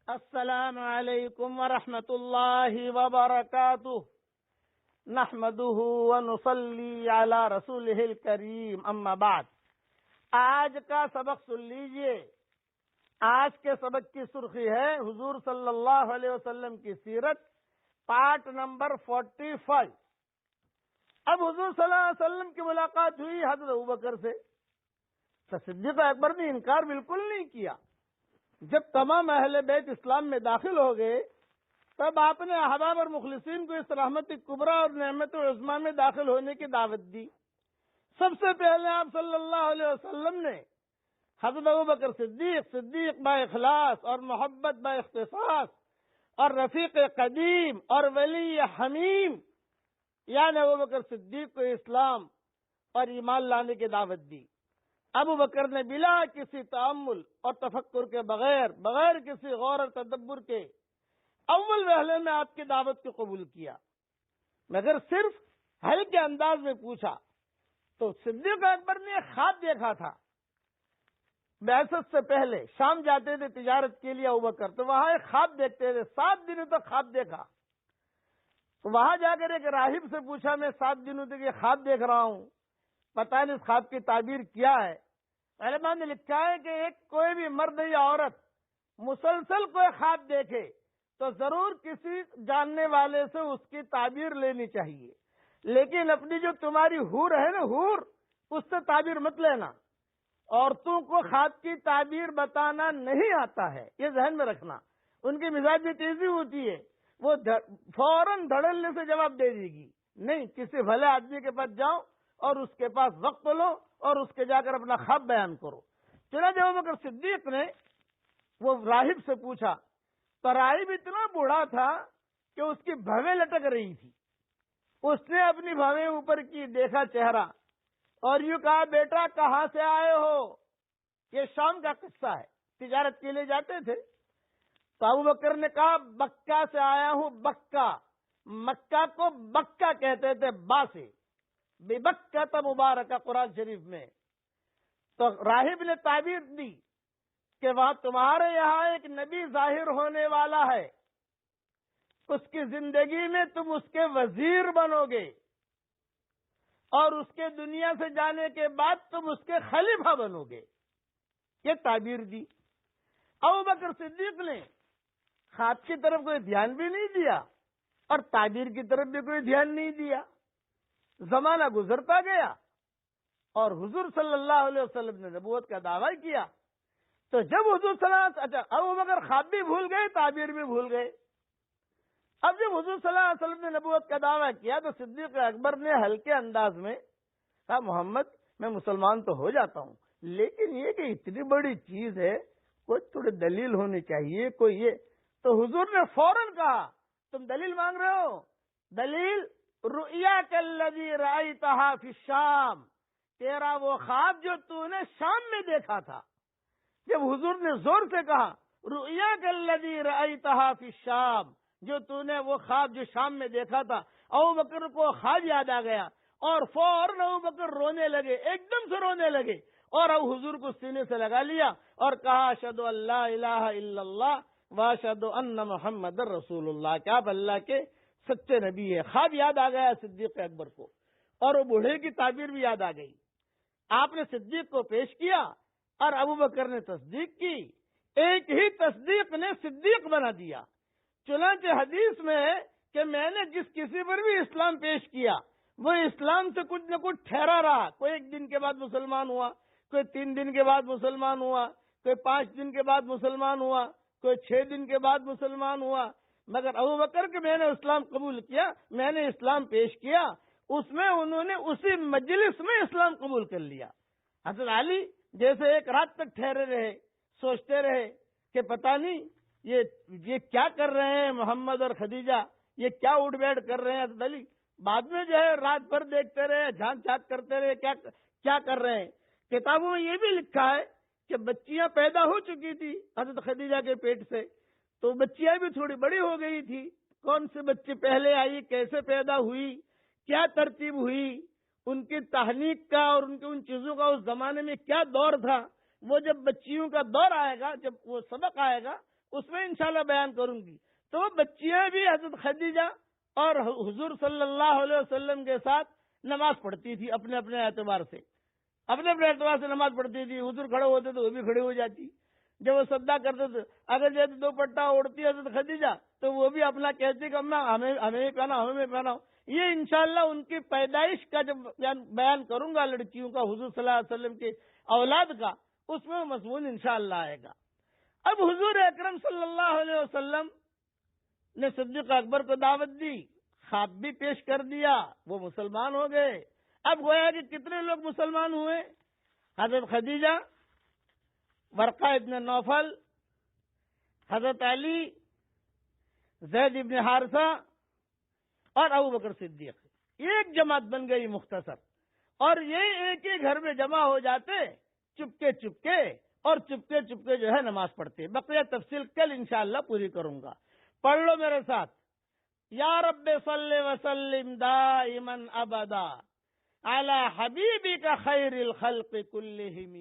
السلام علیکم ورحمۃ اللہ وبرکاتہ نحمده ونصلی علی رسولہ الکریم اما بعد۔ آج کا سبق سن لیجئے۔ آج کے سبق کی سرخی ہے حضور صلی اللہ علیہ وسلم کی سیرت، پارٹ نمبر 45۔ اب حضور صلی اللہ علیہ وسلم کی ملاقات ہوئی حضرت ابوبکر سے، تو صدیق اکبر نے انکار بالکل نہیں کیا۔ جب تمام اہل بیت اسلام میں داخل ہو گئے تب آپ نے احباب اور مخلصین کو اس رحمت کبریٰ اور نعمت عظمیٰ میں داخل ہونے کی دعوت دی۔ سب سے پہلے آپ صلی اللہ علیہ وسلم نے حضرت ابوبکر صدیق با اخلاص اور محبت با اختصاص اور رفیق قدیم اور ولی حمیم یعنی ابوبکر صدیق کو اسلام اور ایمان لانے کی دعوت دی۔ ابو بکر نے بلا کسی تأمل اور تفکر کے بغیر کسی غور اور تدبر کے اول وہلے میں آپ کی دعوت کو قبول کیا، مگر صرف ہلکے انداز میں پوچھا۔ تو صدیق اکبر نے ایک خواب دیکھا تھا۔ بعثت سے پہلے شام جاتے تھے تجارت کے لیے ابو بکر، تو وہاں ایک خواب دیکھتے تھے، 7 دنوں تک خواب دیکھا۔ تو وہاں جا کر ایک راہب سے پوچھا، میں 7 دنوں تک یہ خواب دیکھ رہا ہوں، پتہ نہیں اس خواب کی تعبیر کیا ہے۔ علماء نے لکھا ہے کہ کوئی بھی مرد یا عورت مسلسل کوئی خواب دیکھے تو ضرور کسی جاننے والے سے اس کی تعبیر لینی چاہیے، لیکن اپنی جو تمہاری حور ہے نا، حور، اس سے تعبیر مت لینا۔ عورتوں کو خواب کی تعبیر بتانا نہیں آتا ہے، یہ ذہن میں رکھنا۔ ان کی مزاج میں تیزی ہوتی ہے، وہ فوراً دھڑلنے سے جواب دے دے گی۔ نہیں، کسی بھلے آدمی کے پاس جاؤ اور اس کے پاس وقت لو اور اس کے جا کر اپنا خواب بیان کرو۔ چنانچہ ابوبکر صدیق نے وہ راہب سے پوچھا، تو راہب اتنا بوڑھا تھا کہ اس کی بھویں لٹک رہی تھی۔ اس نے اپنی بھویں اوپر کی، دیکھا چہرہ اور یوں کہا، بیٹا کہاں سے آئے ہو؟ یہ شام کا قصہ ہے، تجارت کے لیے جاتے تھے۔ تو ابوبکر نے کہا، بکہ سے آیا ہوں۔ بکہ، مکہ کو بکہ کہتے تھے، با سے، بے بکہ مبارکہ قرآن شریف میں۔ تو راہب نے تعبیر دی کہ وہاں تمہارے یہاں ایک نبی ظاہر ہونے والا ہے، اس کی زندگی میں تم اس کے وزیر بنو گے اور اس کے دنیا سے جانے کے بعد تم اس کے خلیفہ بنو گے، یہ تعبیر دی۔ ابوبکر صدیق نے خواب کی طرف کوئی دھیان بھی نہیں دیا اور تعبیر کی طرف بھی کوئی دھیان نہیں دیا۔ زمانہ گزرتا گیا اور حضور صلی اللہ علیہ وسلم نے نبوت کا دعویٰ کیا۔ تو جب حضور صلی اللہ علیہ وسلم، ابو بکر خواب بھی بھول گئے، تعبیر بھی بھول گئے۔ اب جب حضور صلی اللہ علیہ وسلم نے نبوت کا دعویٰ کیا تو صدیق اکبر نے ہلکے انداز میں کہا، محمد میں مسلمان تو ہو جاتا ہوں، لیکن یہ کہ اتنی بڑی چیز ہے، کوئی تھوڑی دلیل ہونی چاہیے، کوئی یہ۔ تو حضور نے فوراً کہا، تم دلیل مانگ رہے ہو؟ دلیل رؤیاک الذی رأیتہا فی الشام، تیرا وہ خواب جو تو نے شام میں دیکھا تھا۔ جب حضور نے زور سے کہا، رؤیاک الذی رأیتہا فی الشام، جو تو نے وہ خواب جو شام میں دیکھا تھا، ابوبکر کو خواب یاد آ گیا اور فوراً ابوبکر رونے لگے، ایک دم سے رونے لگے اور اب حضور کو سینے سے لگا لیا اور کہا، اشہد ان لا الہ الا اللہ واشہد ان محمد رسول اللہ، کہ آپ اللہ کے سچے نبی ہے۔ خواب یاد آ گیا صدیق اکبر کو اور وہ بوڑھے کی تعبیر بھی یاد آ گئی۔ آپ نے صدیق کو پیش کیا اور ابوبکر نے تصدیق کی۔ ایک ہی تصدیق نے صدیق بنا دیا۔ چنانچہ حدیث میں ہے کہ میں نے جس کسی پر بھی اسلام پیش کیا وہ اسلام سے کچھ نہ کچھ ٹھہرا رہا۔ کوئی 1 دن کے بعد مسلمان ہوا، کوئی 3 دن کے بعد مسلمان ہوا، کوئی 5 دن کے بعد مسلمان ہوا، کوئی 6 دن کے بعد مسلمان ہوا، مگر ابوبکر کہ میں نے اسلام قبول کیا، میں نے اسلام پیش کیا، اس میں انہوں نے اسی مجلس میں اسلام قبول کر لیا۔ حضرت علی جیسے ایک رات تک ٹھہرے رہے، سوچتے رہے کہ پتہ نہیں یہ کیا کر رہے ہیں محمد اور خدیجہ، یہ کیا اٹھ بیٹھ کر رہے ہیں۔ حضرت علی بعد میں جو ہے رات بھر دیکھتے رہے، جھانک جھانک کرتے رہے کیا کر رہے ہیں۔ کتابوں میں یہ بھی لکھا ہے کہ بچیاں پیدا ہو چکی تھی حضرت خدیجہ کے پیٹ سے، تو بچیاں بھی تھوڑی بڑی ہو گئی تھی۔ کون سے بچی پہلے آئی، کیسے پیدا ہوئی، کیا ترتیب ہوئی، ان کی تحنیک کا اور ان چیزوں کا اس زمانے میں کیا دور تھا، وہ جب بچیوں کا دور آئے گا، جب وہ سبق آئے گا اس میں انشاءاللہ بیان کروں گی. تو بچیاں بھی حضرت خدیجہ اور حضور صلی اللہ علیہ وسلم کے ساتھ نماز پڑھتی تھی اپنے اپنے اعتبار سے. اپنے اپنے اعتبار سے نماز پڑھتی تھی. حضور کھڑے ہوتے تو وہ بھی کھڑے ہو جاتی. جب وہ سدا کرتے تھے, اگر جیسے دو پٹا اوڑھتی حضرت خدیجہ تو وہ بھی اپنا کہتی کہ اماں ہمیں پہنا, ہمیں پہناؤ. یہ انشاءاللہ ان کی پیدائش کا جب بیان کروں گا لڑکیوں کا, حضور صلی اللہ علیہ وسلم کے اولاد کا, اس میں مضمون انشاءاللہ آئے گا. اب حضور اکرم صلی اللہ علیہ وسلم نے صدیق اکبر کو دعوت دی, خواب بھی پیش کر دیا, وہ مسلمان ہو گئے. اب گویا کہ کتنے لوگ مسلمان ہوئے؟ حضرت خدیجہ, ورقہ ابن نوفل, حضرت علی, زید ابن حارثہ اور ابو بکر صدیق. ایک جماعت بن گئی مختصر. اور یہ ایک ہی گھر میں جمع ہو جاتے چپکے چپکے, اور چپکے چپکے جو ہے نماز پڑھتے. بقیہ تفصیل کل انشاءاللہ پوری کروں گا. پڑھ لو میرے ساتھ. یا رب صلی وسلم دائما ابدا علی حبیبک خیر الخلق کلہم.